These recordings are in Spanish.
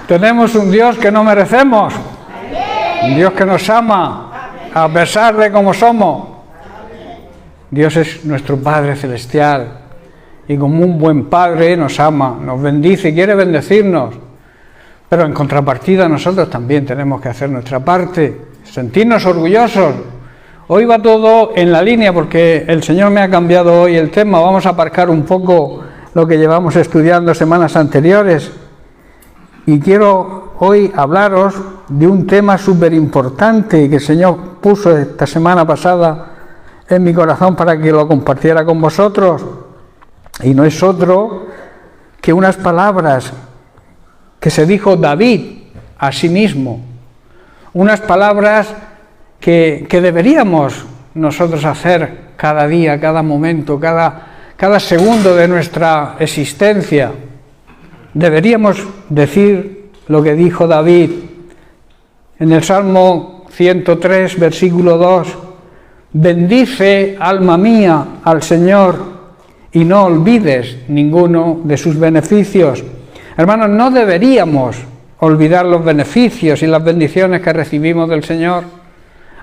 Tenemos un Dios que no merecemos, un Dios que nos ama, a pesar de cómo somos. Dios es nuestro Padre Celestial y como un buen Padre nos ama, nos bendice y quiere bendecirnos. Pero en contrapartida nosotros también tenemos que hacer nuestra parte, sentirnos orgullosos. Hoy va todo en la línea porque el Señor me ha cambiado hoy el tema. Vamos a aparcar un poco lo que llevamos estudiando semanas anteriores. Y quiero hoy hablaros de un tema súper importante que el Señor puso esta semana pasada en mi corazón para que lo compartiera con vosotros. Y no es otro que unas palabras que se dijo David a sí mismo. Unas palabras que deberíamos nosotros hacer cada día, cada momento, cada segundo de nuestra existencia. Deberíamos decir lo que dijo David en el Salmo 103, versículo 2. Bendice, alma mía, al Señor y no olvides ninguno de sus beneficios. Hermanos, no deberíamos olvidar los beneficios y las bendiciones que recibimos del Señor.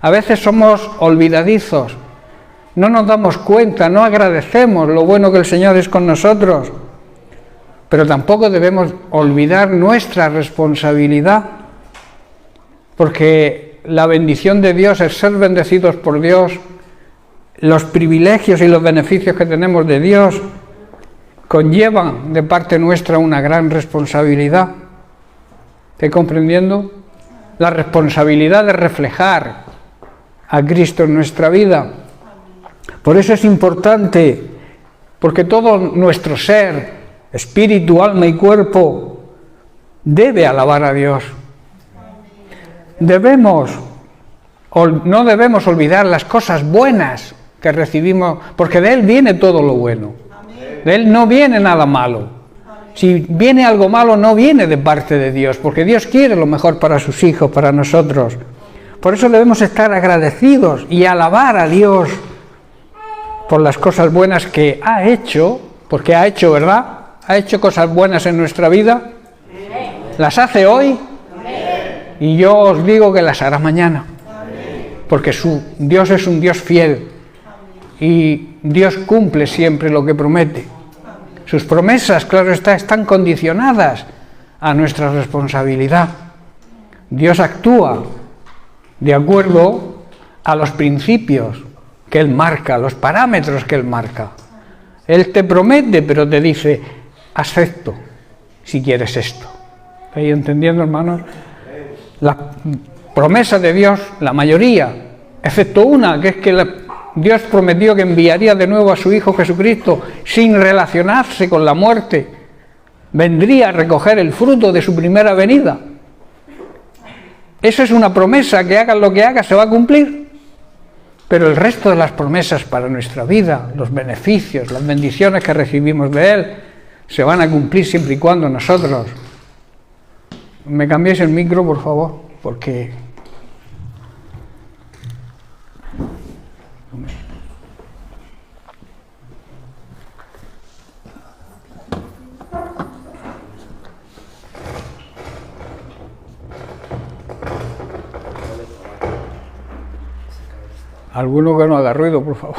A veces somos olvidadizos, no nos damos cuenta, no agradecemos lo bueno que el Señor es con nosotros. Pero tampoco debemos olvidar nuestra responsabilidad, porque la bendición de Dios es ser bendecidos por Dios, los privilegios y los beneficios que tenemos de Dios conllevan de parte nuestra una gran responsabilidad. ¿Estáis comprendiendo? La responsabilidad de reflejar a Cristo en nuestra vida. Por eso es importante, porque todo nuestro ser, espíritu, alma y cuerpo, debe alabar a Dios. No debemos olvidar las cosas buenas que recibimos, porque de Él viene todo lo bueno. De Él no viene nada malo. Si viene algo malo, no viene de parte de Dios, porque Dios quiere lo mejor para sus hijos, para nosotros. Por eso debemos estar agradecidos y alabar a Dios por las cosas buenas que ha hecho, porque ha hecho, ¿verdad? ¿Ha hecho cosas buenas en nuestra vida? ¿Las hace hoy? Y yo os digo que las hará mañana. Porque Dios es un Dios fiel. Y Dios cumple siempre lo que promete. Sus promesas, claro está, están condicionadas a nuestra responsabilidad. Dios actúa de acuerdo a los principios que Él marca, los parámetros que Él marca. Él te promete, pero te dice: acepto si quieres esto. ¿Estáis entendiendo, hermanos? Las promesas de Dios, la mayoría, excepto una, que es que Dios prometió que enviaría de nuevo a su Hijo Jesucristo sin relacionarse con la muerte. Vendría a recoger el fruto de su primera venida. Eso es una promesa, que hagas lo que hagas, se va a cumplir. Pero el resto de las promesas para nuestra vida, los beneficios, las bendiciones que recibimos de Él, se van a cumplir siempre y cuando nosotros... ¿Me cambiáis el micro, por favor? Porque... Alguno que no haga ruido, por favor.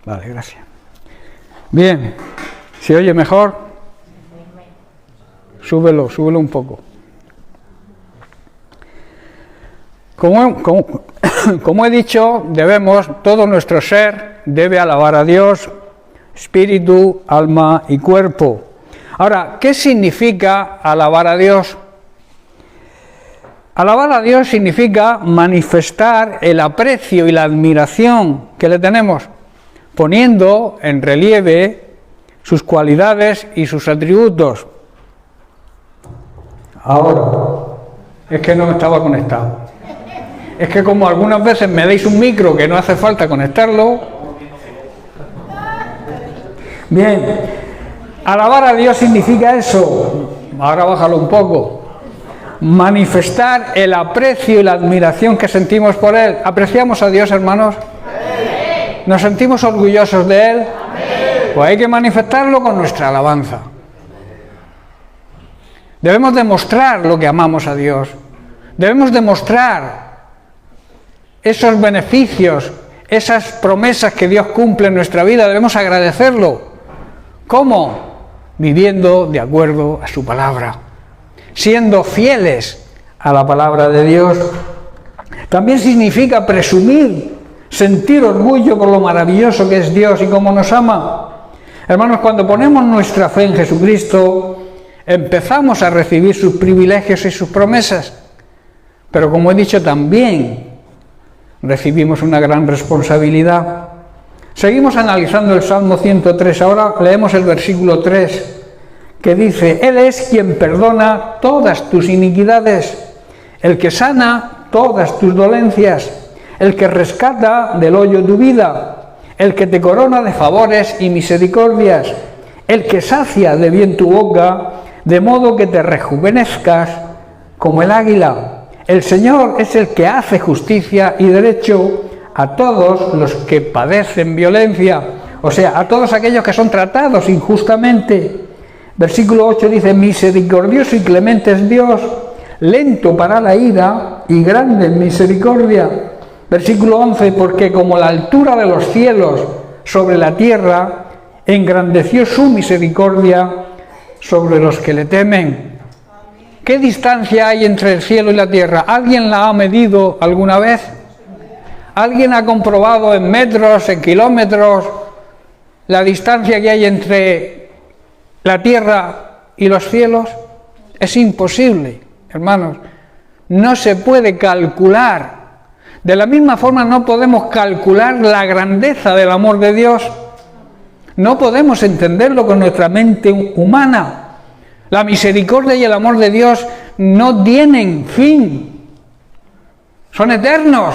Vale, gracias. Bien, ¿se oye mejor? Súbelo un poco. Como he dicho, todo nuestro ser debe alabar a Dios, espíritu, alma y cuerpo. Ahora, ¿qué significa alabar a Dios? Alabar a Dios significa manifestar el aprecio y la admiración que le tenemos, poniendo en relieve sus cualidades y sus atributos. Ahora, es que no estaba conectado. Es que como algunas veces me dais un micro que no hace falta conectarlo. Bien, alabar a Dios significa eso. Ahora bájalo un poco. Manifestar el aprecio y la admiración que sentimos por Él. ¿Apreciamos a Dios, hermanos? ¿Nos sentimos orgullosos de Él? Pues hay que manifestarlo con nuestra alabanza. Debemos demostrar lo que amamos a Dios. Debemos demostrar esos beneficios, esas promesas que Dios cumple en nuestra vida. Debemos agradecerlo. ¿Cómo? Viviendo de acuerdo a su palabra, siendo fieles a la palabra de Dios. También significa presumir, sentir orgullo por lo maravilloso que es Dios y cómo nos ama. Hermanos, cuando ponemos nuestra fe en Jesucristo, empezamos a recibir sus privilegios y sus promesas. Pero como he dicho, también recibimos una gran responsabilidad. Seguimos analizando el Salmo 103. Ahora leemos el versículo 3, que dice: Él es quien perdona todas tus iniquidades, el que sana todas tus dolencias, el que rescata del hoyo tu vida, el que te corona de favores y misericordias, el que sacia de bien tu boca, de modo que te rejuvenezcas como el águila. El Señor es el que hace justicia y derecho a todos los que padecen violencia, o sea, a todos aquellos que son tratados injustamente. Versículo 8 dice: misericordioso y clemente es Dios, lento para la ira y grande en misericordia. Versículo 11: porque como la altura de los cielos sobre la tierra, engrandeció su misericordia sobre los que le temen. ¿Qué distancia hay entre el cielo y la tierra? ¿Alguien la ha medido alguna vez? ¿Alguien ha comprobado en metros, en kilómetros, la distancia que hay entre la tierra y los cielos? Es imposible, hermanos. No se puede calcular. De la misma forma no podemos calcular la grandeza del amor de Dios. No podemos entenderlo con nuestra mente humana. La misericordia y el amor de Dios no tienen fin. Son eternos.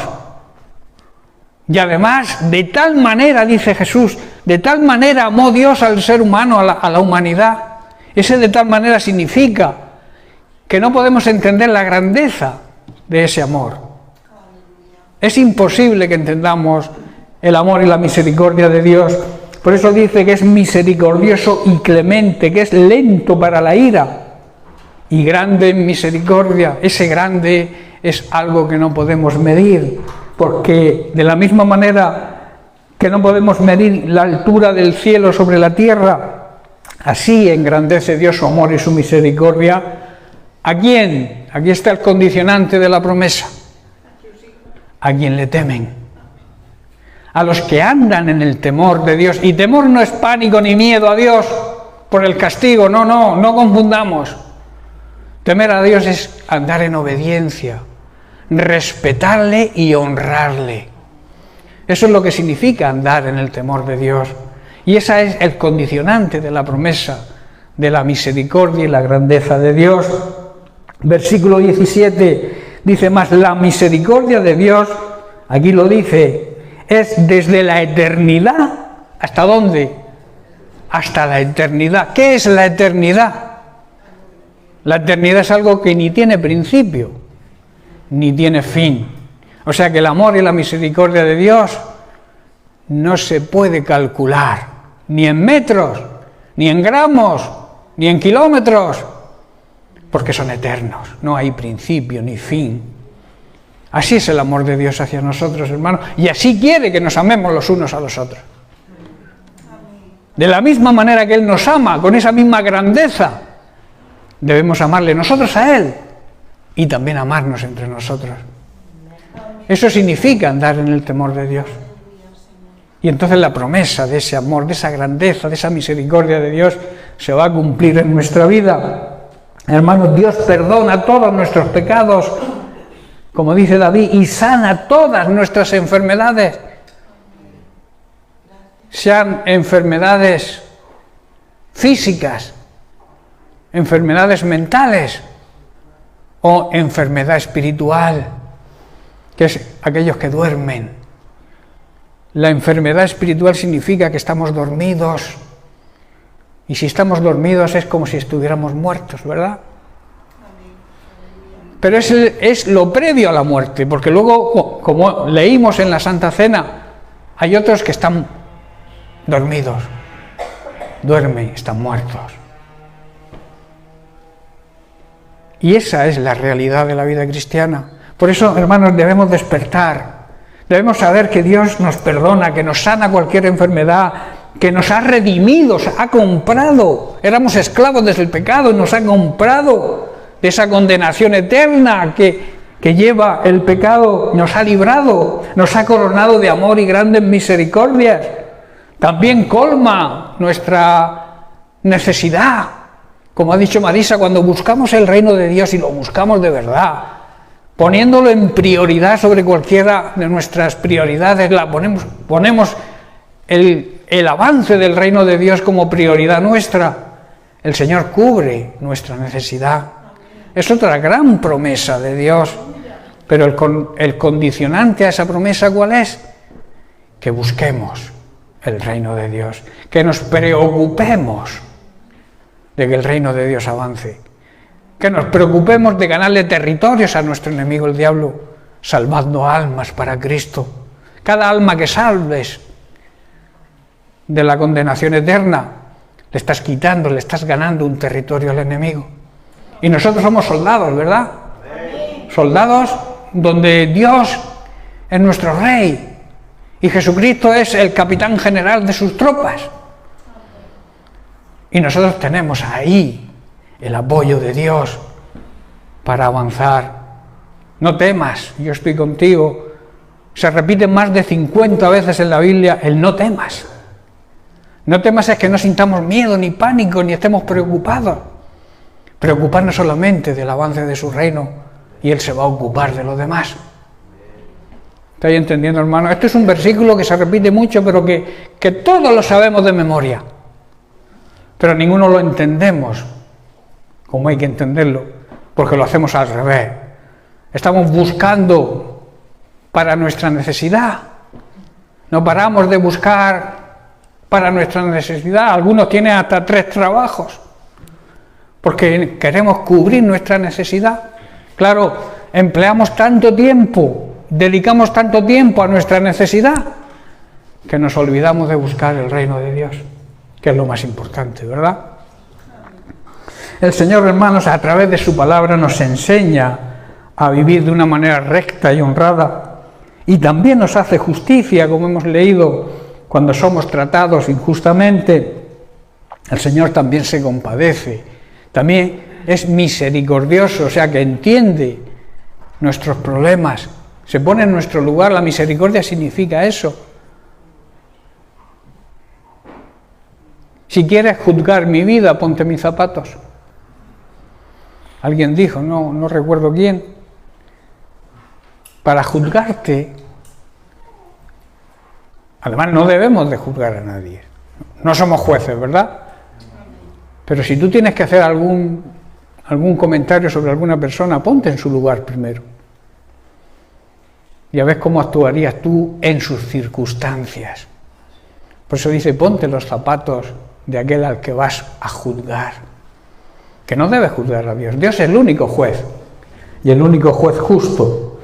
Y además, de tal manera, dice Jesús, de tal manera amó Dios al ser humano, a la humanidad. Ese de tal manera significa que no podemos entender la grandeza de ese amor. Es imposible que entendamos el amor y la misericordia de Dios. Por eso dice que es misericordioso y clemente, que es lento para la ira y grande en misericordia. Ese grande es algo que no podemos medir, porque de la misma manera que no podemos medir la altura del cielo sobre la tierra, así engrandece Dios su amor y su misericordia. ¿A quién? Aquí está el condicionante de la promesa. A quien le temen. A los que andan en el temor de Dios. Y temor no es pánico ni miedo a Dios por el castigo. No confundamos. Temer a Dios es andar en obediencia, respetarle y honrarle. Eso es lo que significa andar en el temor de Dios. Y ese es el condicionante de la promesa de la misericordia y la grandeza de Dios. Versículo 17 dice más: la misericordia de Dios, aquí lo dice, es desde la eternidad. ¿Hasta dónde? Hasta la eternidad. ¿Qué es la eternidad? La eternidad es algo que ni tiene principio, ni tiene fin. O sea que el amor y la misericordia de Dios no se puede calcular, ni en metros, ni en gramos, ni en kilómetros, porque son eternos, no hay principio ni fin. Así es el amor de Dios hacia nosotros, hermanos, y así quiere que nos amemos los unos a los otros. De la misma manera que Él nos ama, con esa misma grandeza, debemos amarle nosotros a Él y también amarnos entre nosotros. Eso significa andar en el temor de Dios. Y entonces la promesa de ese amor, de esa grandeza, de esa misericordia de Dios se va a cumplir en nuestra vida. Hermanos, Dios perdona todos nuestros pecados, como dice David, y sana todas nuestras enfermedades. Sean enfermedades físicas, enfermedades mentales o enfermedad espiritual, que es aquellos que duermen. La enfermedad espiritual significa que estamos dormidos, y si estamos dormidos es como si estuviéramos muertos, ¿verdad? Pero es lo previo a la muerte, porque luego, como leímos en la Santa Cena, hay otros que están dormidos. duermen, están muertos. Y esa es la realidad de la vida cristiana. Por eso, hermanos, debemos despertar. Debemos saber que Dios nos perdona, que nos sana cualquier enfermedad, que nos ha redimido, nos ha comprado. Éramos esclavos desde el pecado y nos ha comprado de esa condenación eterna que lleva el pecado. Nos ha librado, nos ha coronado de amor y grandes misericordias. También colma nuestra necesidad. Como ha dicho Marisa, cuando buscamos el reino de Dios y lo buscamos de verdad, poniéndolo en prioridad sobre cualquiera de nuestras prioridades, ponemos el avance del reino de Dios como prioridad nuestra, el Señor cubre nuestra necesidad. Es otra gran promesa de Dios, pero el condicionante a esa promesa, ¿cuál es? Que busquemos el reino de Dios, que nos preocupemos de que el reino de Dios avance, que nos preocupemos de ganarle territorios a nuestro enemigo el diablo, salvando almas para Cristo. Cada alma que salves de la condenación eterna, le estás quitando, le estás ganando un territorio al enemigo. Y nosotros somos soldados, ¿verdad? Soldados donde Dios es nuestro rey y Jesucristo es el capitán general de sus tropas. Y nosotros tenemos ahí el apoyo de Dios para avanzar. No temas, yo estoy contigo. Se repite más de 50 veces en la Biblia el no temas. No temas es que no sintamos miedo, ni pánico, ni estemos preocupados. Preocuparnos solamente del avance de su reino y Él se va a ocupar de los demás. ¿Estáis entendiendo, hermano? Este es un versículo que se repite mucho, pero que todos lo sabemos de memoria. Pero ninguno lo entendemos como hay que entenderlo, porque lo hacemos al revés. Estamos buscando para nuestra necesidad. No paramos de buscar para nuestra necesidad. Algunos tienen hasta 3 trabajos, porque queremos cubrir nuestra necesidad. Claro, empleamos tanto tiempo, dedicamos tanto tiempo a nuestra necesidad, que nos olvidamos de buscar el reino de Dios, que es lo más importante, ¿verdad? El Señor, hermanos, a través de su palabra nos enseña a vivir de una manera recta y honrada, y también nos hace justicia, como hemos leído, cuando somos tratados injustamente. El Señor también se compadece, también es misericordioso, o sea que entiende nuestros problemas, se pone en nuestro lugar. La misericordia significa eso. Si quieres juzgar mi vida, ponte mis zapatos. Alguien dijo, no recuerdo quién, para juzgarte, además no debemos de juzgar a nadie, no somos jueces, ¿verdad? Pero si tú tienes que hacer algún comentario sobre alguna persona, ponte en su lugar primero. Ya ves cómo actuarías tú en sus circunstancias. Por eso dice, ponte los zapatos de aquel al que vas a juzgar. Que no debes juzgar a Dios. Dios es el único juez y el único juez justo.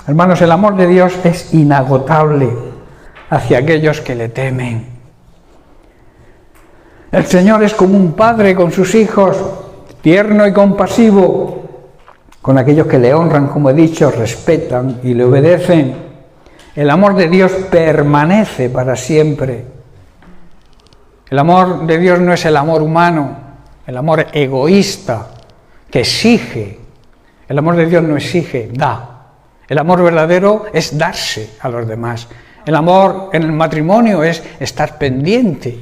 Hermanos, el amor de Dios es inagotable hacia aquellos que le temen. El Señor es como un padre con sus hijos, tierno y compasivo, con aquellos que le honran, como he dicho, respetan y le obedecen. El amor de Dios permanece para siempre. El amor de Dios no es el amor humano, el amor egoísta, que exige. El amor de Dios no exige, da. El amor verdadero es darse a los demás. El amor en el matrimonio es estar pendiente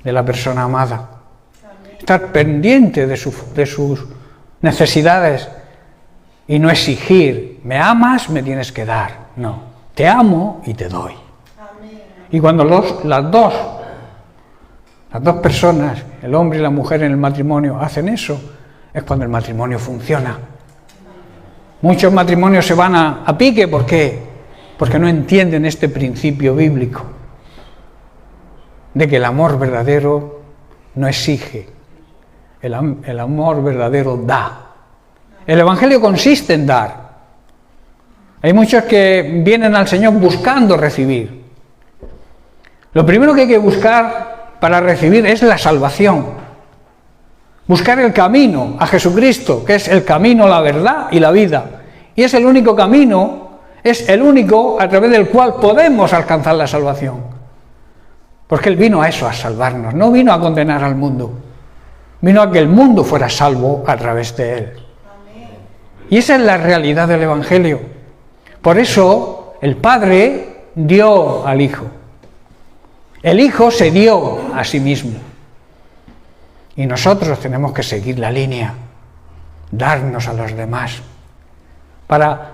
de la persona amada. Estar pendiente de sus necesidades y no exigir, me amas, me tienes que dar. No, te amo y te doy. Y cuando las dos personas, el hombre y la mujer en el matrimonio, hacen eso, es cuando el matrimonio funciona. Muchos matrimonios se van a pique, ¿por qué? Porque no entienden este principio bíblico de que el amor verdadero no exige, el amor verdadero da. El Evangelio consiste en dar. Hay muchos que vienen al Señor buscando recibir. Lo primero que hay que buscar para recibir es la salvación. Buscar el camino a Jesucristo, que es el camino, la verdad y la vida. Y es el único camino, es el único a través del cual podemos alcanzar la salvación. Porque Él vino a eso, a salvarnos, no vino a condenar al mundo. Vino a que el mundo fuera salvo a través de Él. Y esa es la realidad del Evangelio. Por eso el Padre dio al Hijo. El Hijo se dio a sí mismo. Y nosotros tenemos que seguir la línea, darnos a los demás, para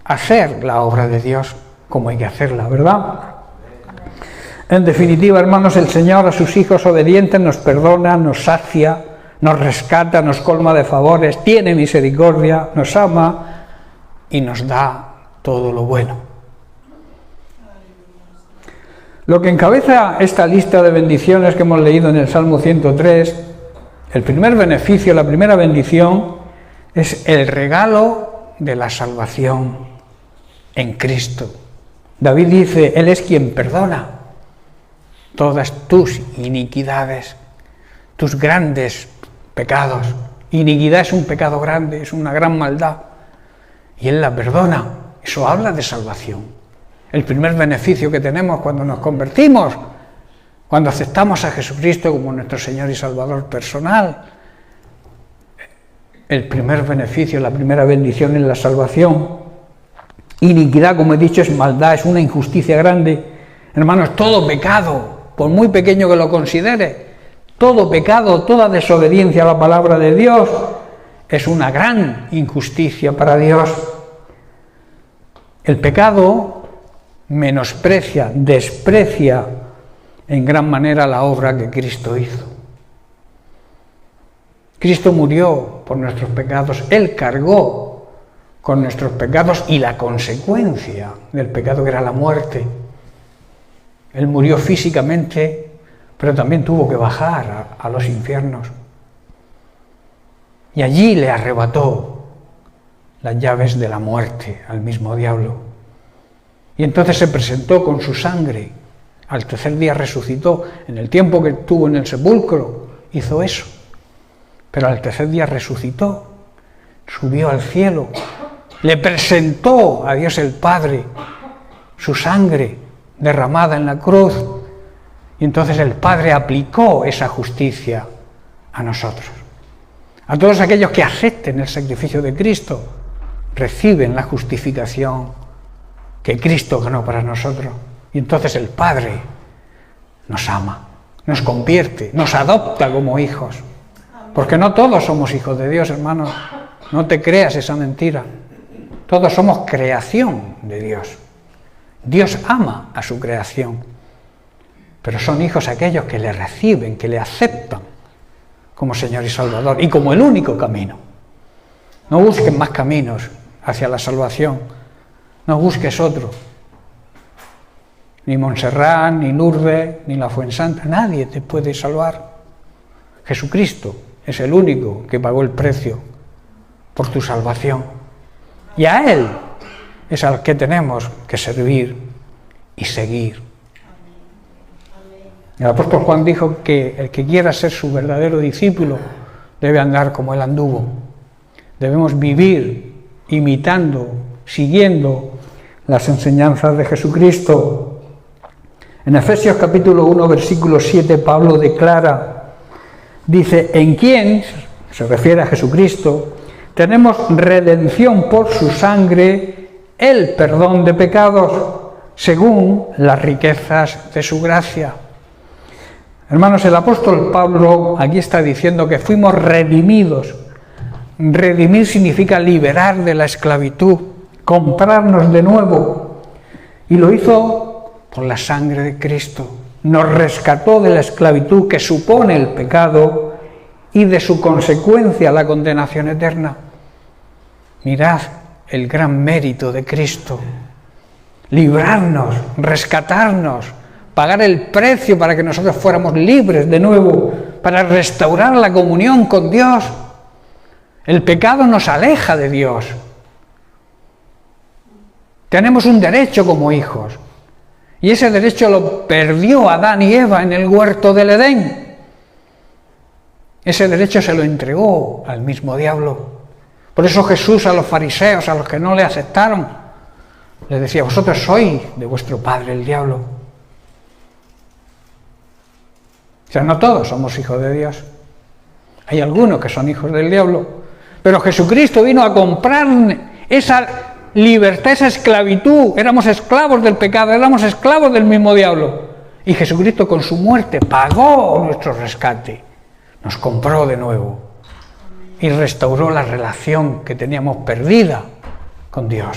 hacer la obra de Dios como hay que hacerla, ¿verdad? En definitiva, hermanos, el Señor a sus hijos obedientes nos perdona, nos sacia, nos rescata, nos colma de favores, tiene misericordia, nos ama y nos da todo lo bueno. Lo que encabeza esta lista de bendiciones que hemos leído en el Salmo 103, el primer beneficio, la primera bendición, es el regalo de la salvación en Cristo. David dice, Él es quien perdona todas tus iniquidades, tus grandes pecados. Iniquidad es un pecado grande, es una gran maldad, y Él la perdona. Eso habla de salvación. El primer beneficio que tenemos cuando nos convertimos, cuando aceptamos a Jesucristo como nuestro Señor y Salvador personal, el primer beneficio, la primera bendición es la salvación. Iniquidad, como he dicho, es maldad, es una injusticia grande. Hermanos, todo pecado, por muy pequeño que lo considere, todo pecado, toda desobediencia a la palabra de Dios es una gran injusticia para Dios. El pecado menosprecia, desprecia en gran manera la obra que Cristo hizo. Cristo murió por nuestros pecados, Él cargó con nuestros pecados y la consecuencia del pecado que era la muerte. Él murió físicamente, pero también tuvo que bajar a los infiernos. Y allí le arrebató las llaves de la muerte al mismo diablo. Y entonces se presentó con su sangre. Al tercer día resucitó. En el tiempo que estuvo en el sepulcro hizo eso. Pero al tercer día resucitó, subió al cielo, le presentó a Dios el Padre su sangre derramada en la cruz, y entonces el Padre aplicó esa justicia a nosotros. A todos aquellos que acepten el sacrificio de Cristo, reciben la justificación que Cristo ganó para nosotros, y entonces el Padre nos ama, nos convierte, nos adopta como hijos. Porque no todos somos hijos de Dios, hermanos. No te creas esa mentira. Todos somos creación de Dios. Dios ama a su creación. Pero son hijos aquellos que le reciben, que le aceptan como Señor y Salvador y como el único camino. No busques más caminos hacia la salvación. No busques otro. Ni Montserrat, ni Lourdes, ni la Fuensanta. Nadie te puede salvar. Jesucristo es el único que pagó el precio por tu salvación. Y a Él es al que tenemos que servir y seguir. El apóstol Juan dijo que el que quiera ser su verdadero discípulo debe andar como Él anduvo. Debemos vivir imitando, siguiendo las enseñanzas de Jesucristo. En Efesios capítulo 1, versículo 7, Pablo declara, dice, en quien, se refiere a Jesucristo, tenemos redención por su sangre, el perdón de pecados, según las riquezas de su gracia. Hermanos, el apóstol Pablo aquí está diciendo que fuimos redimidos. Redimir significa liberar de la esclavitud, comprarnos de nuevo. Y lo hizo por la sangre de Cristo. Nos rescató de la esclavitud que supone el pecado y de su consecuencia la condenación eterna. Mirad el gran mérito de Cristo. Librarnos, rescatarnos, pagar el precio para que nosotros fuéramos libres de nuevo, para restaurar la comunión con Dios. El pecado nos aleja de Dios. Tenemos un derecho como hijos. Y ese derecho lo perdió Adán y Eva en el huerto del Edén. Ese derecho se lo entregó al mismo diablo. Por eso Jesús a los fariseos, a los que no le aceptaron, les decía: vosotros sois de vuestro padre el diablo. O sea, no todos somos hijos de Dios. Hay algunos que son hijos del diablo. Pero Jesucristo vino a comprar esa libertad, esa esclavitud. Éramos esclavos del pecado, éramos esclavos del mismo diablo. Y Jesucristo con su muerte pagó nuestro rescate. Nos compró de nuevo. Y restauró la relación que teníamos perdida con Dios.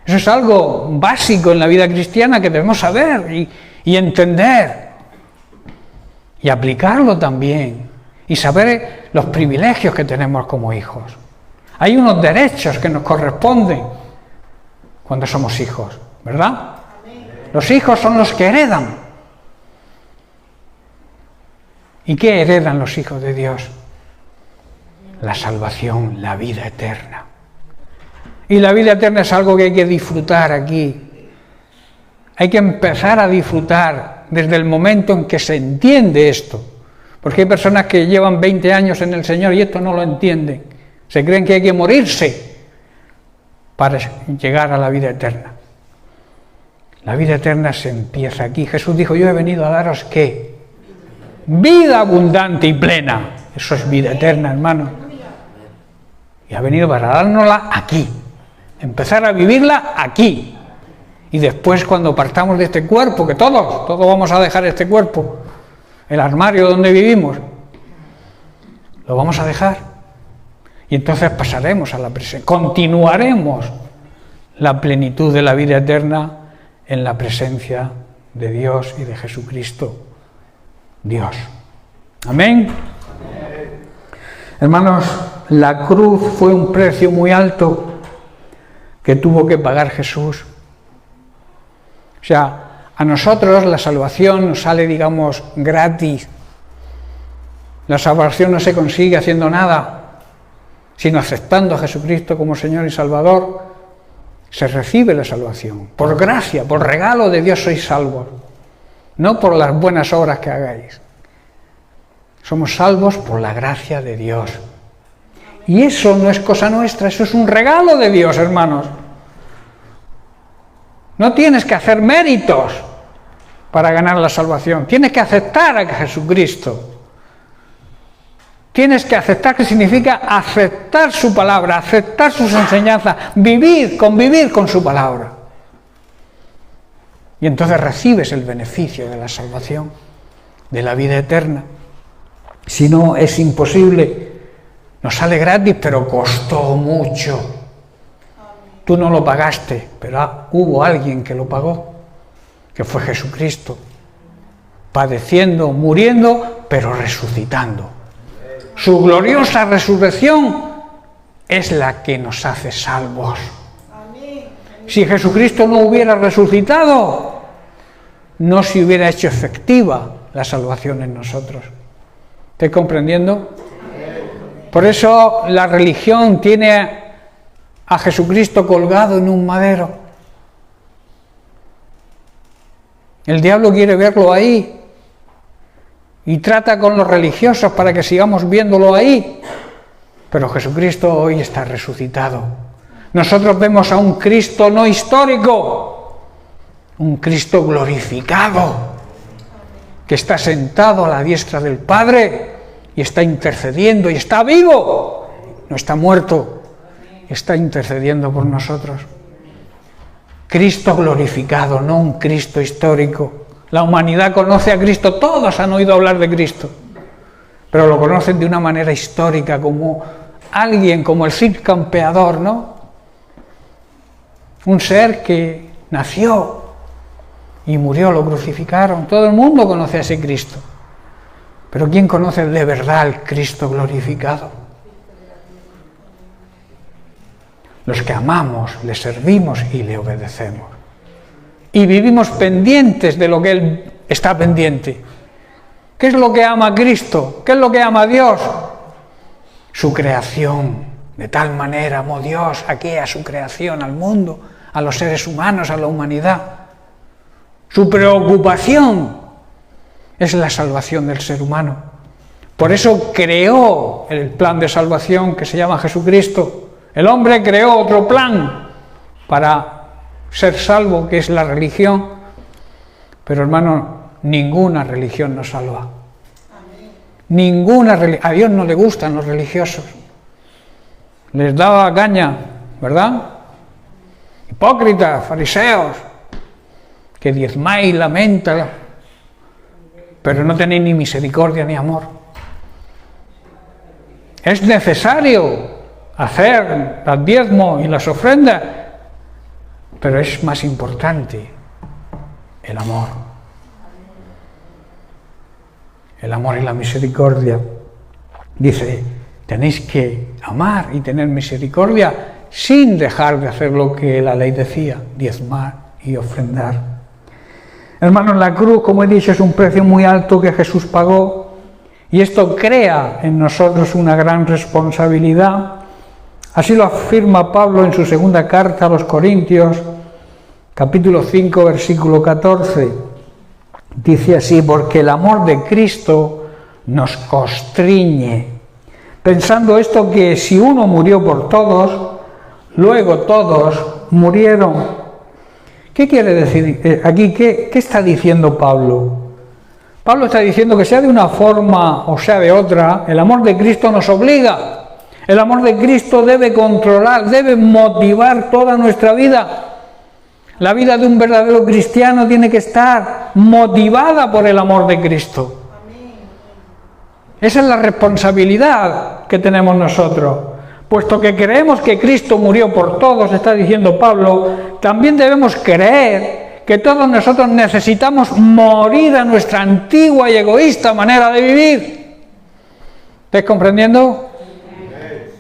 Eso es algo básico en la vida cristiana que debemos saber y entender. Y aplicarlo también. Y saber los privilegios que tenemos como hijos. Hay unos derechos que nos corresponden cuando somos hijos, ¿verdad? Los hijos son los que heredan. ¿Y qué heredan los hijos de Dios? La salvación, la vida eterna. Y la vida eterna es algo que hay que disfrutar aquí. Hay que empezar a disfrutar desde el momento en que se entiende esto. Porque hay personas que llevan 20 años en el Señor y esto no lo entienden. Se creen que hay que morirse para llegar a la vida eterna. La vida eterna se empieza aquí. Jesús dijo: yo he venido a daros ¿qué? Vida abundante y plena. Eso es vida eterna, hermano. Y ha venido para dárnosla aquí. Empezar a vivirla aquí. Y después, cuando partamos de este cuerpo, que todos vamos a dejar este cuerpo, el armario donde vivimos, lo vamos a dejar. Y entonces pasaremos a la presencia. Continuaremos la plenitud de la vida eterna en la presencia de Dios y de Jesucristo, Dios. Amén. Hermanos, la cruz fue un precio muy alto que tuvo que pagar Jesús. O sea, a nosotros la salvación nos sale, digamos, gratis. La salvación no se consigue haciendo nada, sino aceptando a Jesucristo como Señor y Salvador. Se recibe la salvación. Por gracia, por regalo de Dios sois salvos. No por las buenas obras que hagáis. Somos salvos por la gracia de Dios. Y eso no es cosa nuestra, eso es un regalo de Dios, hermanos. No tienes que hacer méritos para ganar la salvación. Tienes que aceptar a Jesucristo. Tienes que aceptar, que significa aceptar su palabra, aceptar sus enseñanzas, convivir con su palabra. Y entonces recibes el beneficio de la salvación, de la vida eterna. Si no, es imposible. Nos sale gratis, pero costó mucho. Tú no lo pagaste, pero hubo alguien que lo pagó, que fue Jesucristo, padeciendo, muriendo, pero resucitando. Su gloriosa resurrección es la que nos hace salvos. Si Jesucristo no hubiera resucitado, no se hubiera hecho efectiva la salvación en nosotros. ¿Estás comprendiendo? Por eso la religión tiene a Jesucristo colgado en un madero. El diablo quiere verlo ahí y trata con los religiosos para que sigamos viéndolo ahí. Pero Jesucristo hoy está resucitado. Nosotros vemos a un Cristo no histórico, un Cristo glorificado, que está sentado a la diestra del Padre y está intercediendo y está vivo, no está muerto. Está intercediendo por nosotros. Cristo glorificado, no un Cristo histórico. La humanidad conoce a Cristo, todos han oído hablar de Cristo, pero lo conocen de una manera histórica, como alguien, como el Cid Campeador, ¿no? Un ser que nació y murió, lo crucificaron. Todo el mundo conoce a ese Cristo. Pero ¿quién conoce de verdad al Cristo glorificado? Los que amamos, le servimos y le obedecemos. Y vivimos pendientes de lo que Él está pendiente. ¿Qué es lo que ama a Cristo? ¿Qué es lo que ama a Dios? Su creación. De tal manera amó Dios a su creación, al mundo, a los seres humanos, a la humanidad, Su preocupación es la salvación del ser humano. Por eso creó el plan de salvación que se llama Jesucristo. El hombre creó otro plan para ser salvo, que es la religión. Pero hermano, ninguna religión nos salva. A Dios no le gustan los religiosos. Les daba caña, ¿verdad? Hipócritas, fariseos, que diezmáis, lamentan, pero no tenéis ni misericordia ni amor. Es necesario hacer los diezmos y las ofrendas, pero es más importante el amor. El amor y la misericordia. Dice, tenéis que amar y tener misericordia sin dejar de hacer lo que la ley decía, diezmar y ofrendar. Hermanos, la cruz, como he dicho, es un precio muy alto que Jesús pagó, y esto crea en nosotros una gran responsabilidad. Así lo afirma Pablo en su segunda carta a los Corintios, capítulo 5, versículo 14. Dice así: porque el amor de Cristo nos constriñe, pensando esto, que si uno murió por todos, luego todos murieron. ¿Qué quiere decir aquí? ¿Qué está diciendo Pablo? Pablo está diciendo que sea de una forma o sea de otra, el amor de Cristo nos obliga. El amor de Cristo debe controlar, debe motivar toda nuestra vida. La vida de un verdadero cristiano tiene que estar motivada por el amor de Cristo. Esa es la responsabilidad que tenemos nosotros. Puesto que creemos que Cristo murió por todos, está diciendo Pablo, también debemos creer que todos nosotros necesitamos morir a nuestra antigua y egoísta manera de vivir. ¿Estáis comprendiendo?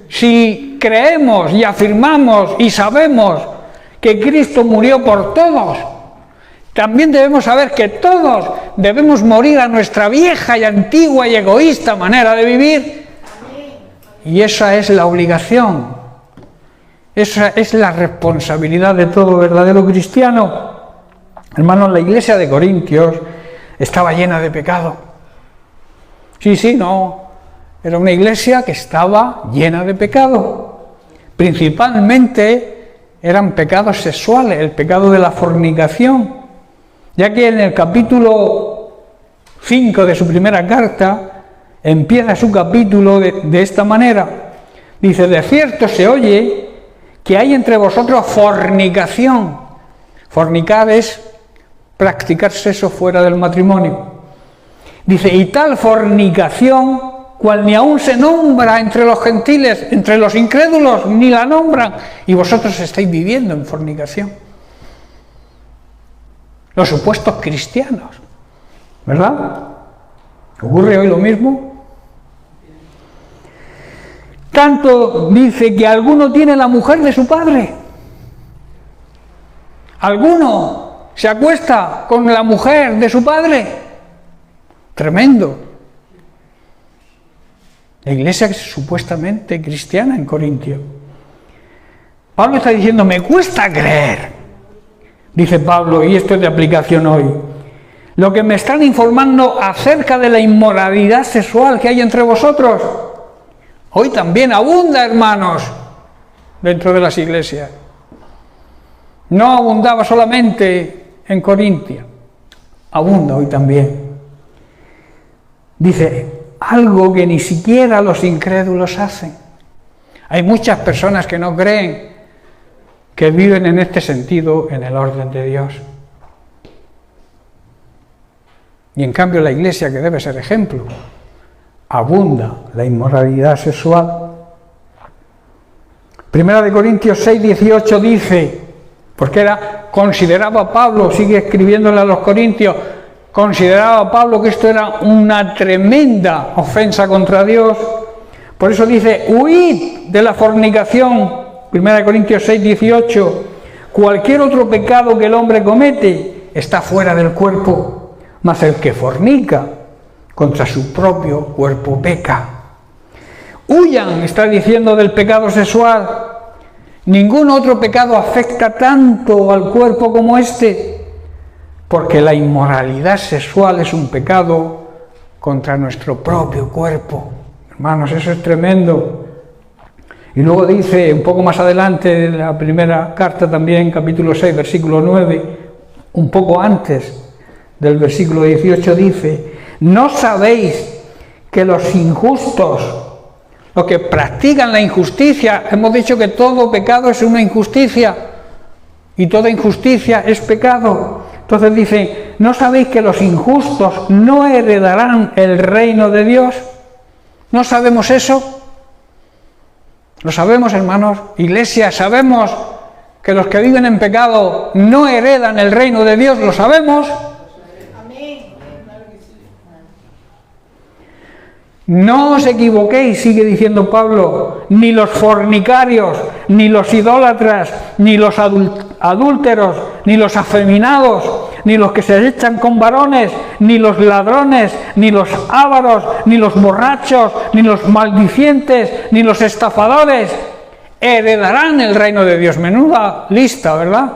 Si creemos y afirmamos y sabemos que Cristo murió por todos, también debemos saber que todos debemos morir a nuestra vieja y antigua y egoísta manera de vivir. Y esa es la obligación, esa es la responsabilidad de todo verdadero cristiano. Hermanos, la iglesia de Corintios estaba llena de pecado. Era una iglesia que estaba llena de pecado. Principalmente eran pecados sexuales, el pecado de la fornicación, ya que en el capítulo 5 de su primera carta empieza su capítulo de esta manera. Dice: de cierto se oye que hay entre vosotros fornicación. Fornicar es practicar sexo fuera del matrimonio. Dice: y tal fornicación, cual ni aún se nombra entre los gentiles, entre los incrédulos, ni la nombran, y vosotros estáis viviendo en fornicación. Los supuestos cristianos, ¿verdad? ¿Ocurre hoy lo mismo? Tanto dice que alguno tiene la mujer de su padre. Alguno se acuesta con la mujer de su padre. Tremendo. La iglesia es supuestamente cristiana en Corintio. Pablo está diciendo: me cuesta creer. Dice Pablo, y esto es de aplicación hoy, lo que me están informando acerca de la inmoralidad sexual que hay entre vosotros, hoy también abunda, hermanos, dentro de las iglesias. No abundaba solamente en Corintia, abunda hoy también. Dice, algo que ni siquiera los incrédulos hacen. Hay muchas personas que no creen, que viven en este sentido en el orden de Dios. Y en cambio la iglesia, que debe ser ejemplo, abunda la inmoralidad sexual. Primera de Corintios 6, 18 dice, porque consideraba Pablo, sigue escribiéndole a los corintios, consideraba Pablo que esto era una tremenda ofensa contra Dios. Por eso dice, huid de la fornicación. 1 Corintios 6, 18. Cualquier otro pecado que el hombre comete está fuera del cuerpo, mas el que fornica contra su propio cuerpo peca. Huyan, está diciendo, del pecado sexual. Ningún otro pecado afecta tanto al cuerpo como este. porque la inmoralidad sexual es un pecado contra nuestro propio cuerpo. Hermanos, eso es tremendo. Y luego dice, un poco más adelante, en la primera carta también, capítulo 6, versículo 9, un poco antes del versículo 18, dice: ¿no sabéis que los injustos, los que practican la injusticia, hemos dicho que todo pecado es una injusticia, y toda injusticia es pecado? Entonces dice: ¿no sabéis que los injustos no heredarán el reino de Dios? ¿No sabemos eso? ¿Lo sabemos, hermanos? Iglesia, ¿sabemos que los que viven en pecado no heredan el reino de Dios? ¿Lo sabemos? No os equivoquéis, sigue diciendo Pablo, ni los fornicarios, ni los idólatras, ni los adúlteros, ni los afeminados, ni los que se echan con varones, ni los ladrones, ni los ávaros, ni los borrachos, ni los maldicientes, ni los estafadores heredarán el reino de Dios. Menuda lista, ¿verdad?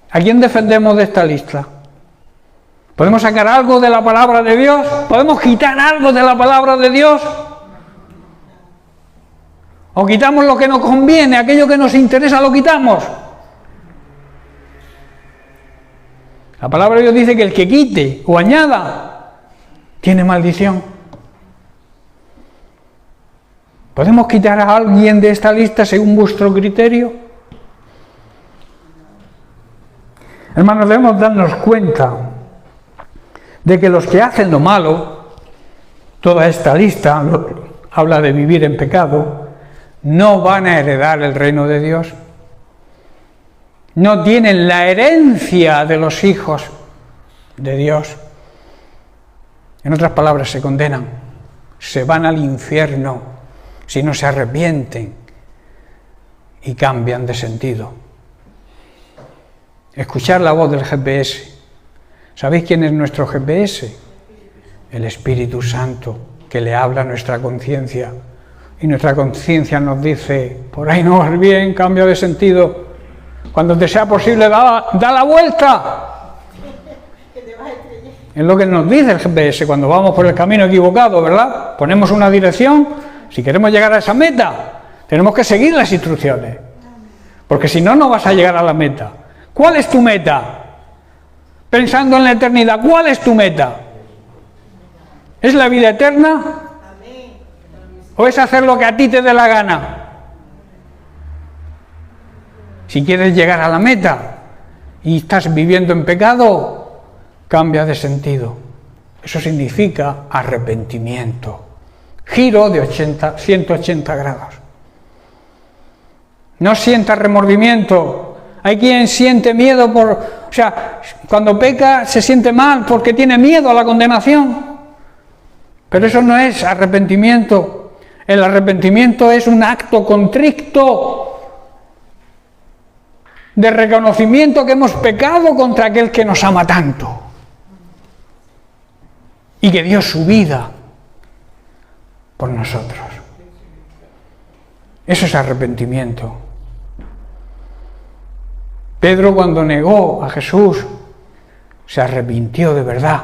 ¿A quién defendemos de esta lista? ¿Podemos sacar algo de la palabra de Dios? ¿Podemos quitar algo de la palabra de Dios? ¿O quitamos lo que nos conviene, aquello que nos interesa lo quitamos? La palabra de Dios dice que el que quite o añada tiene maldición. ¿Podemos quitar a alguien de esta lista según vuestro criterio? Hermanos, debemos darnos cuenta de que los que hacen lo malo, toda esta lista habla de vivir en pecado, no van a heredar el reino de Dios. No tienen la herencia de los hijos de Dios. En otras palabras, se condenan, se van al infierno si no se arrepienten y cambian de sentido. Escuchar la voz del GPS. ¿Sabéis quién es nuestro GPS? El Espíritu Santo, que le habla a nuestra conciencia. Y nuestra conciencia nos dice: por ahí no vas bien, cambia de sentido. Cuando te sea posible, da la vuelta. Es lo que nos dice el GPS cuando vamos por el camino equivocado, ¿verdad? Ponemos una dirección. Si queremos llegar a esa meta, tenemos que seguir las instrucciones. Porque si no, no vas a llegar a la meta. ¿Cuál es tu meta? Pensando en la eternidad, ¿cuál es tu meta? ¿Es la vida eterna? ¿O es hacer lo que a ti te dé la gana? Si quieres llegar a la meta y estás viviendo en pecado, cambia de sentido. Eso significa arrepentimiento. Giro de 180 grados. No sientas remordimiento. Hay quien siente miedo cuando peca se siente mal porque tiene miedo a la condenación. Pero eso no es arrepentimiento. El arrepentimiento es un acto contrito de reconocimiento que hemos pecado contra aquel que nos ama tanto y que dio su vida por nosotros. Eso es arrepentimiento. Pedro, cuando negó a Jesús, se arrepintió de verdad.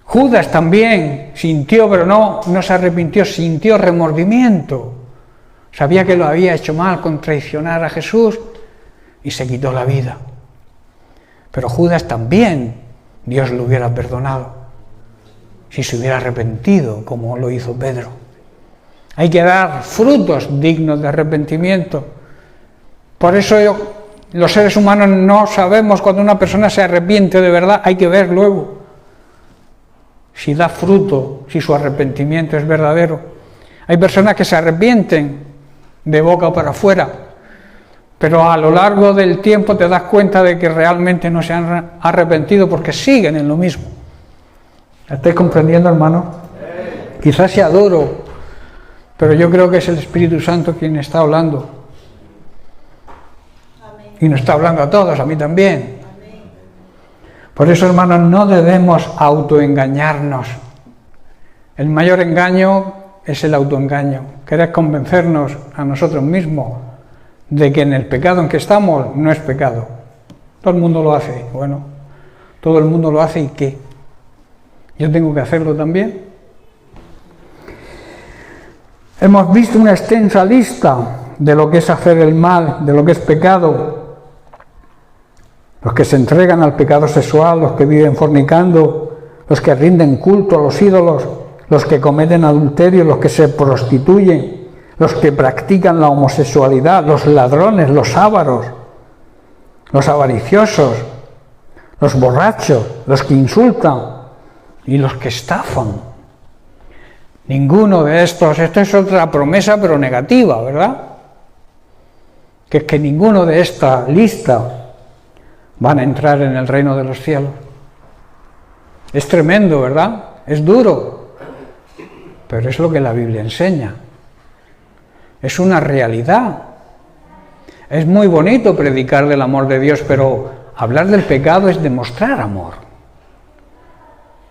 Judas también sintió, pero no se arrepintió, sintió remordimiento. Sabía que lo había hecho mal con traicionar a Jesús y se quitó la vida. Pero Judas también, Dios lo hubiera perdonado si se hubiera arrepentido como lo hizo Pedro. Hay que dar frutos dignos de arrepentimiento. Por eso los seres humanos no sabemos cuando una persona se arrepiente de verdad. Hay que ver luego si da fruto, si su arrepentimiento es verdadero. Hay personas que se arrepienten de boca para afuera, pero a lo largo del tiempo te das cuenta de que realmente no se han arrepentido porque siguen en lo mismo. ¿Estáis comprendiendo, hermano? Quizás sea duro, pero yo creo que es el Espíritu Santo quien está hablando. Y nos está hablando a todos, a mí también. Por eso, hermanos, no debemos autoengañarnos. El mayor engaño es el autoengaño. Querer convencernos a nosotros mismos de que en el pecado en que estamos no es pecado. Todo el mundo lo hace. Bueno, todo el mundo lo hace, ¿y qué? ¿Yo tengo que hacerlo también? Hemos visto una extensa lista de lo que es hacer el mal, de lo que es pecado. Los que se entregan al pecado sexual, los que viven fornicando, los que rinden culto a los ídolos, los que cometen adulterio, los que se prostituyen, los que practican la homosexualidad, los ladrones, los ávaros, los avariciosos, los borrachos, los que insultan y los que estafan. Ninguno de estos, esta es otra promesa pero negativa, ¿verdad? Que es que ninguno de esta lista van a entrar en el reino de los cielos. Es tremendo, ¿verdad? Es duro, pero es lo que la Biblia enseña. Es una realidad. Es muy bonito predicar del amor de Dios, pero hablar del pecado es demostrar amor.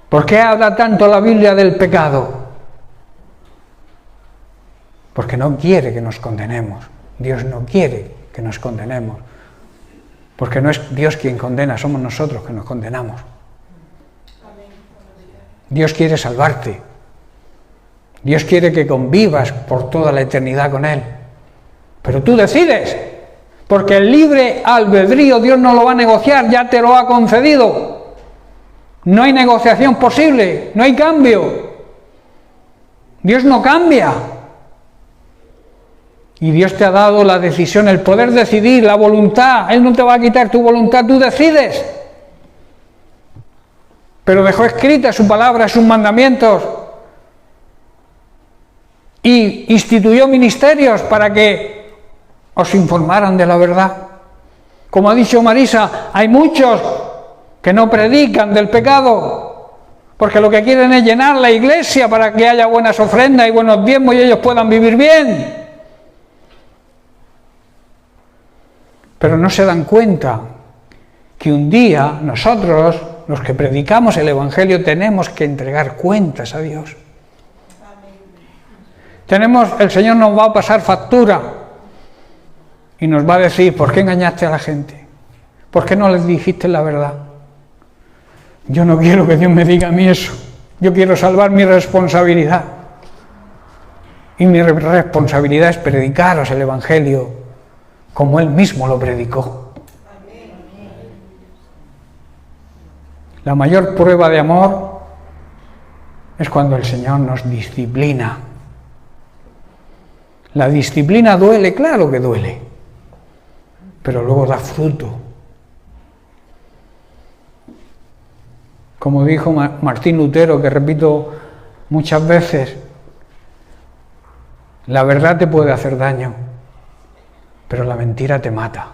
¿Por qué habla tanto la Biblia del pecado? Porque no quiere que nos condenemos. Dios no quiere que nos condenemos. Porque no es Dios quien condena, somos nosotros que nos condenamos. Dios quiere salvarte. Dios quiere que convivas por toda la eternidad con Él. Pero tú decides, porque el libre albedrío Dios no lo va a negociar, ya te lo ha concedido. No hay negociación posible, no hay cambio. Dios no cambia. Y Dios te ha dado la decisión, el poder decidir, la voluntad. Él no te va a quitar tu voluntad, tú decides. Pero dejó escritas su palabra, sus mandamientos. Y instituyó ministerios para que os informaran de la verdad. Como ha dicho Marisa, hay muchos que no predican del pecado, porque lo que quieren es llenar la iglesia para que haya buenas ofrendas y buenos diezmos y ellos puedan vivir bien. Pero no se dan cuenta que un día nosotros, los que predicamos el Evangelio, tenemos que entregar cuentas a Dios. El Señor nos va a pasar factura y nos va a decir, ¿por qué engañaste a la gente? ¿Por qué no les dijiste la verdad? Yo no quiero que Dios me diga a mí eso. Yo quiero salvar mi responsabilidad. Y mi responsabilidad es predicaros el Evangelio como Él mismo lo predicó. La mayor prueba de amor es cuando el Señor nos disciplina. La disciplina duele, claro que duele, pero luego da fruto. Como dijo Martín Lutero, que repito muchas veces, la verdad te puede hacer daño, pero la mentira te mata.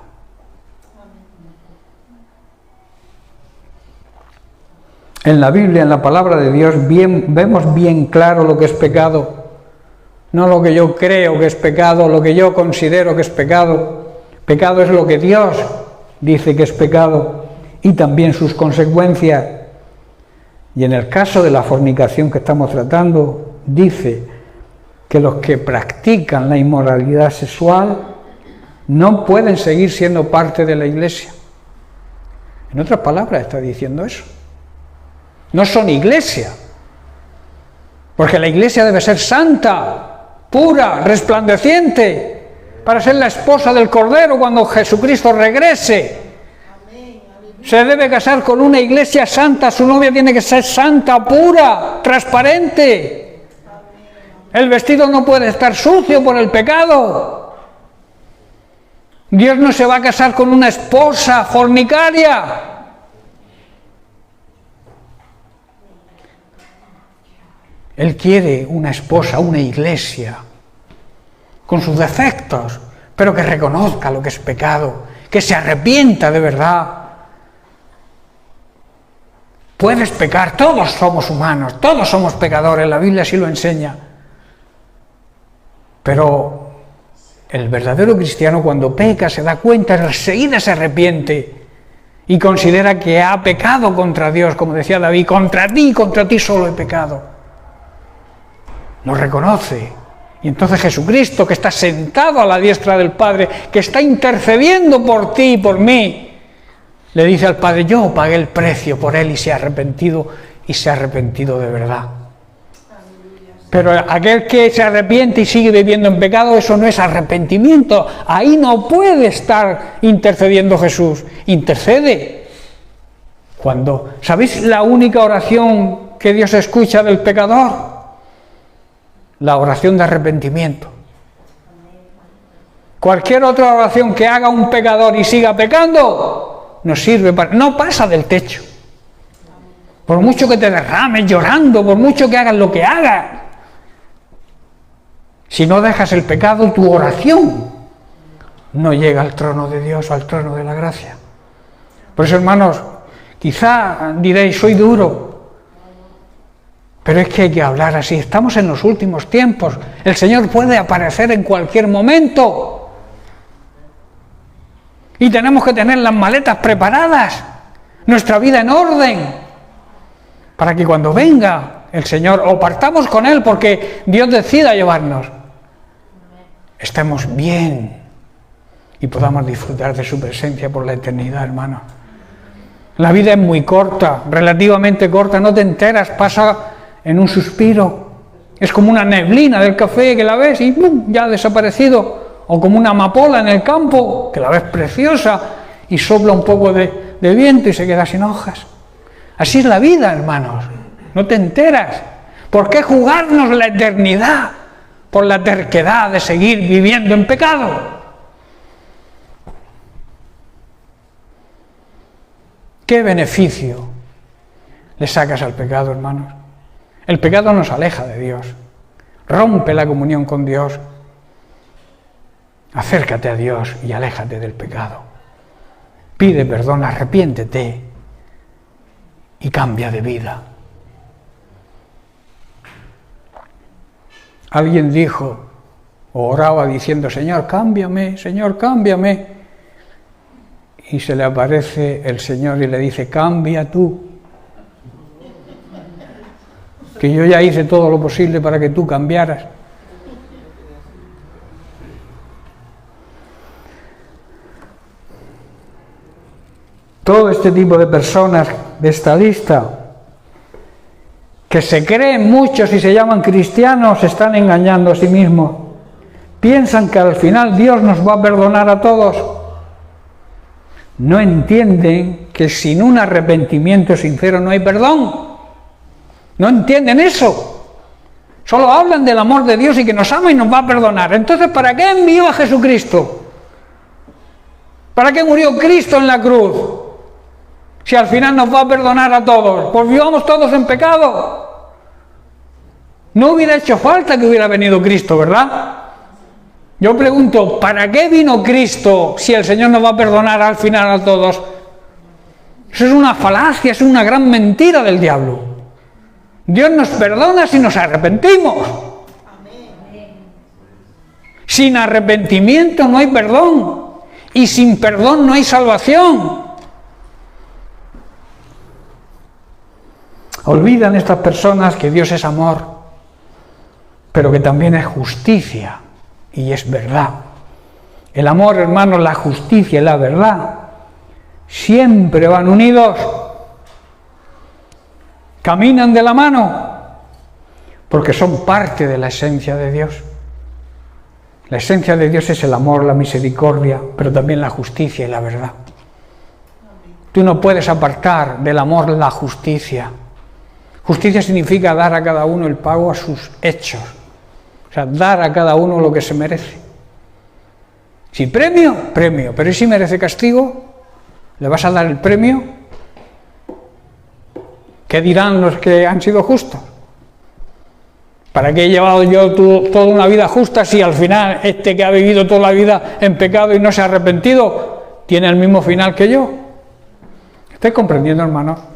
En la Biblia, en la palabra de Dios, vemos bien claro lo que es pecado. No lo que yo creo que es pecado, lo que yo considero que es pecado. Pecado es lo que Dios dice que es pecado y también sus consecuencias. Y en el caso de la fornicación que estamos tratando, dice que los que practican la inmoralidad sexual no pueden seguir siendo parte de la iglesia. En otras palabras está diciendo eso. No son iglesia, porque la iglesia debe ser santa, pura, resplandeciente, para ser la esposa del Cordero cuando Jesucristo regrese. Se debe casar con una iglesia santa, su novia tiene que ser santa, pura, transparente. El vestido no puede estar sucio por el pecado. Dios no se va a casar con una esposa fornicaria. Él quiere una esposa, una iglesia, con sus defectos, pero que reconozca lo que es pecado, que se arrepienta de verdad. Puedes pecar, todos somos humanos, todos somos pecadores, la Biblia así lo enseña. Pero el verdadero cristiano cuando peca se da cuenta, enseguida se arrepiente y considera que ha pecado contra Dios, como decía David, contra ti solo he pecado. Lo reconoce. Y entonces Jesucristo, que está sentado a la diestra del Padre, que está intercediendo por ti y por mí, le dice al Padre, yo pagué el precio por él y se ha arrepentido de verdad. Pero aquel que se arrepiente y sigue viviendo en pecado, eso no es arrepentimiento. Ahí no puede estar intercediendo Jesús. Intercede. ¿Sabéis la única oración que Dios escucha del pecador? La oración de arrepentimiento. Cualquier otra oración que haga un pecador y siga pecando, no sirve no pasa del techo. Por mucho que te derrames llorando, por mucho que hagas lo que hagas, si no dejas el pecado, tu oración no llega al trono de Dios o al trono de la gracia. Por eso, hermanos, quizá diréis, soy duro, pero es que hay que hablar así. Estamos en los últimos tiempos. El Señor puede aparecer en cualquier momento. Y tenemos que tener las maletas preparadas, nuestra vida en orden, para que cuando venga el Señor, o partamos con Él porque Dios decida llevarnos, estemos bien y podamos disfrutar de su presencia por la eternidad, hermanos. La vida es muy corta, relativamente corta, no te enteras, pasa en un suspiro. Es como una neblina del café que la ves y ¡pum!, ya ha desaparecido. O como una amapola en el campo, que la ves preciosa y sopla un poco de viento y se queda sin hojas. Así es la vida, hermanos, no te enteras. ¿Por qué jugarnos la eternidad por la terquedad de seguir viviendo en pecado? ¿Qué beneficio le sacas al pecado, hermanos? El pecado nos aleja de Dios, rompe la comunión con Dios. Acércate a Dios y aléjate del pecado. Pide perdón, arrepiéntete y cambia de vida. Alguien dijo, o oraba diciendo, Señor, cámbiame, Señor, cámbiame. Y se le aparece el Señor y le dice, cambia tú. Que yo ya hice todo lo posible para que tú cambiaras. Todo este tipo de personas de esta lista, que se creen muchos y se llaman cristianos, se están engañando a sí mismos. Piensan que al final Dios nos va a perdonar a todos. No entienden que sin un arrepentimiento sincero no hay perdón. No entienden eso. Solo hablan del amor de Dios y que nos ama y nos va a perdonar. Entonces, ¿para qué envió a Jesucristo? ¿Para qué murió Cristo en la cruz? Si al final nos va a perdonar a todos, pues vivamos todos en pecado. No hubiera hecho falta que hubiera venido Cristo, ¿verdad? Yo pregunto, ¿para qué vino Cristo si el Señor nos va a perdonar al final a todos? Eso es una falacia, es una gran mentira del diablo. Dios nos perdona si nos arrepentimos. Sin arrepentimiento no hay perdón, y sin perdón no hay salvación. Olvidan estas personas que Dios es amor, pero que también es justicia, y es verdad. El amor, hermanos, la justicia y la verdad siempre van unidos, caminan de la mano, porque son parte de la esencia de Dios. La esencia de Dios es el amor, la misericordia, pero también la justicia y la verdad. Tú no puedes apartar del amor la justicia. Justicia significa dar a cada uno el pago a sus hechos. O sea, dar a cada uno lo que se merece. Si premio, premio. Pero ¿y si merece castigo? ¿Le vas a dar el premio? ¿Qué dirán los que han sido justos? ¿Para qué he llevado yo toda una vida justa si al final este que ha vivido toda la vida en pecado y no se ha arrepentido tiene el mismo final que yo? ¿Estáis comprendiendo, hermano?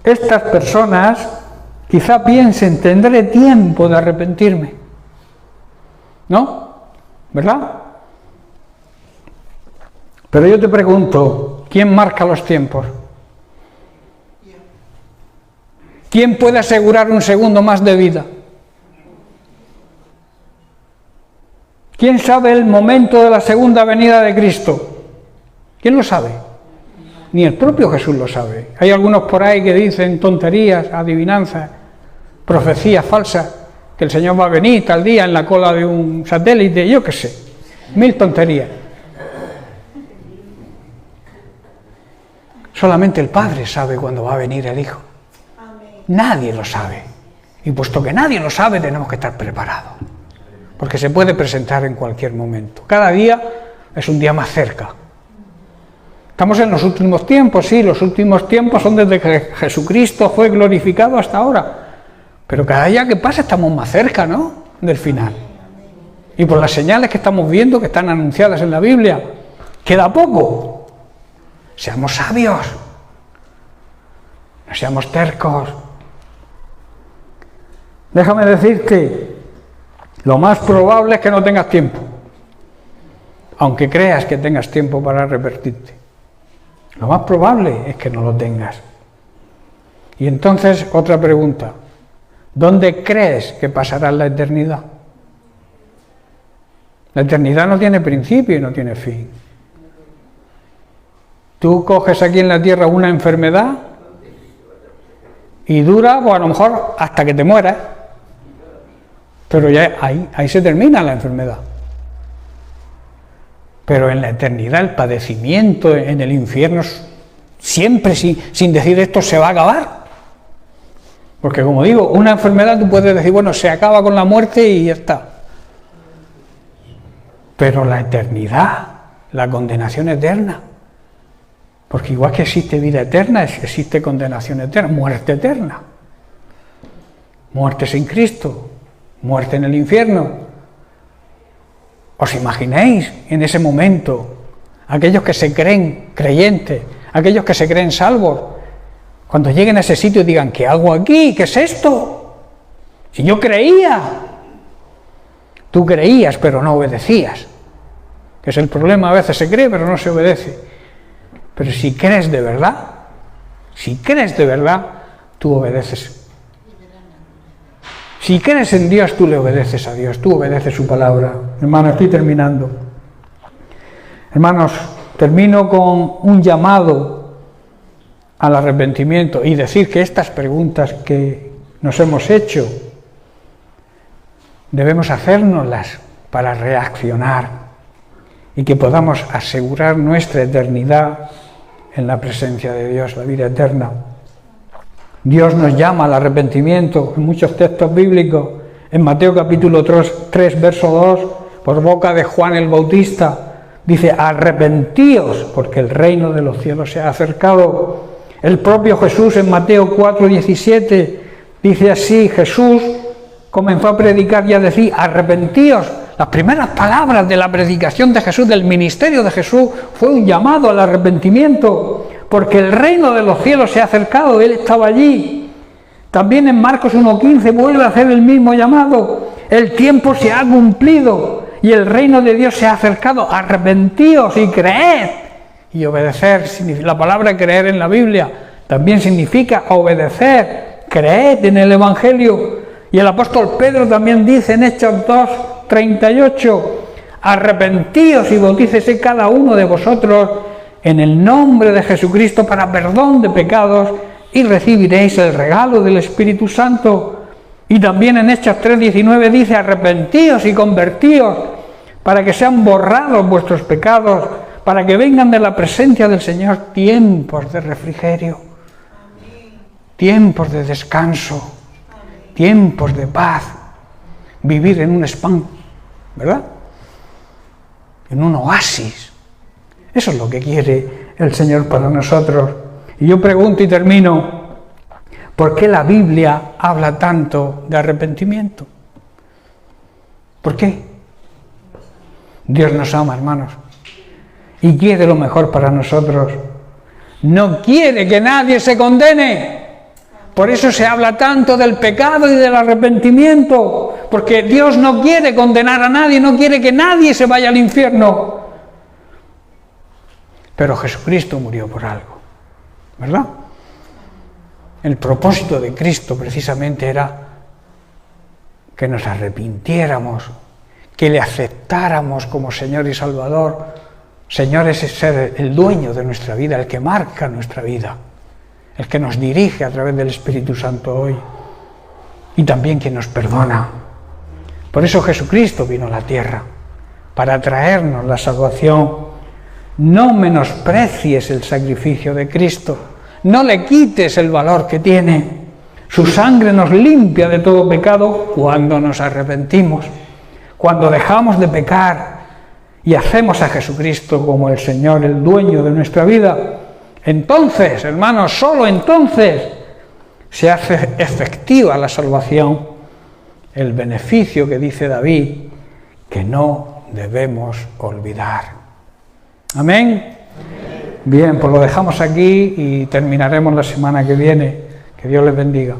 Estas personas quizá piensen, tendré tiempo de arrepentirme. ¿No? ¿Verdad? Pero yo te pregunto, ¿quién marca los tiempos? ¿Quién puede asegurar un segundo más de vida? ¿Quién sabe el momento de la segunda venida de Cristo? ¿Quién lo sabe? Ni el propio Jesús lo sabe. Hay algunos por ahí que dicen tonterías, adivinanzas, profecías falsas, que el Señor va a venir tal día en la cola de un satélite, yo qué sé, 1000 tonterías. Solamente el Padre sabe cuándo va a venir el Hijo. Nadie lo sabe. Y puesto que nadie lo sabe, tenemos que estar preparados. Porque se puede presentar en cualquier momento. Cada día es un día más cerca. Estamos en los últimos tiempos, sí, los últimos tiempos son desde que Jesucristo fue glorificado hasta ahora. Pero cada día que pasa estamos más cerca, ¿no?, del final. Y por las señales que estamos viendo, que están anunciadas en la Biblia, queda poco. Seamos sabios. No seamos tercos. Déjame decirte, lo más probable es que no tengas tiempo, aunque creas que tengas tiempo para arrepentirte. Lo más probable es que no lo tengas. Y entonces, otra pregunta, ¿dónde crees que pasarás la eternidad? La eternidad no tiene principio y no tiene fin. Tú coges aquí en la tierra una enfermedad y dura, pues a lo mejor hasta que te mueras. Pero ya ahí se termina la enfermedad. Pero en la eternidad el padecimiento en el infierno siempre, sin decir esto, se va a acabar. Porque como digo, una enfermedad tú puedes decir, bueno, se acaba con la muerte y ya está. Pero la eternidad, la condenación eterna, porque igual que existe vida eterna, existe condenación eterna, muerte eterna. Muerte sin Cristo, muerte en el infierno. ¿Os imagináis en ese momento aquellos que se creen creyentes, aquellos que se creen salvos, cuando lleguen a ese sitio y digan, ¿qué hago aquí? ¿Qué es esto? Si yo creía. Tú creías, pero no obedecías. Que es el problema, a veces se cree, pero no se obedece. Pero si crees de verdad, tú obedeces. Si crees en Dios, tú le obedeces a Dios, tú obedeces su palabra. Hermano, estoy terminando. Hermanos, termino con un llamado al arrepentimiento y decir que estas preguntas que nos hemos hecho debemos hacérnoslas para reaccionar y que podamos asegurar nuestra eternidad en la presencia de Dios, la vida eterna. Dios nos llama al arrepentimiento en muchos textos bíblicos. En Mateo capítulo 3, verso 2, por boca de Juan el Bautista, dice, arrepentíos, porque el reino de los cielos se ha acercado. El propio Jesús en Mateo 4, 17, dice así, Jesús comenzó a predicar y a decir, arrepentíos. Las primeras palabras de la predicación de Jesús, del ministerio de Jesús, fue un llamado al arrepentimiento, porque el reino de los cielos se ha acercado, Él estaba allí. También en Marcos 1:15 vuelve a hacer el mismo llamado, el tiempo se ha cumplido y el reino de Dios se ha acercado, arrepentíos y creed. Y obedecer, la palabra creer en la Biblia también significa obedecer, creed en el Evangelio. Y el apóstol Pedro también dice en Hechos 2:38, arrepentíos y bautícese cada uno de vosotros en el nombre de Jesucristo para perdón de pecados y recibiréis el regalo del Espíritu Santo. Y también en Hechos 3:19 dice, arrepentíos y convertíos para que sean borrados vuestros pecados, para que vengan de la presencia del Señor tiempos de refrigerio, tiempos de descanso, tiempos de paz, vivir en un spam, ¿verdad? En un oasis. Eso es lo que quiere el Señor para nosotros. Y yo pregunto y termino, ¿por qué la Biblia habla tanto de arrepentimiento? ¿Por qué? Dios nos ama, hermanos, y quiere lo mejor para nosotros. No quiere que nadie se condene. Por eso se habla tanto del pecado y del arrepentimiento, porque Dios no quiere condenar a nadie, no quiere que nadie se vaya al infierno. Pero Jesucristo murió por algo, ¿verdad? El propósito de Cristo precisamente era que nos arrepintiéramos, que le aceptáramos como Señor y Salvador. Señor es ser el dueño de nuestra vida, el que marca nuestra vida, el que nos dirige a través del Espíritu Santo hoy, y también quien nos perdona. Por eso Jesucristo vino a la tierra, para traernos la salvación. No menosprecies el sacrificio de Cristo, no le quites el valor que tiene. Su sangre nos limpia de todo pecado cuando nos arrepentimos, cuando dejamos de pecar y hacemos a Jesucristo como el Señor, el dueño de nuestra vida. Entonces, hermanos, solo entonces se hace efectiva la salvación, el beneficio que dice David, que no debemos olvidar. Amén. Bien, pues lo dejamos aquí y terminaremos la semana que viene. Que Dios les bendiga.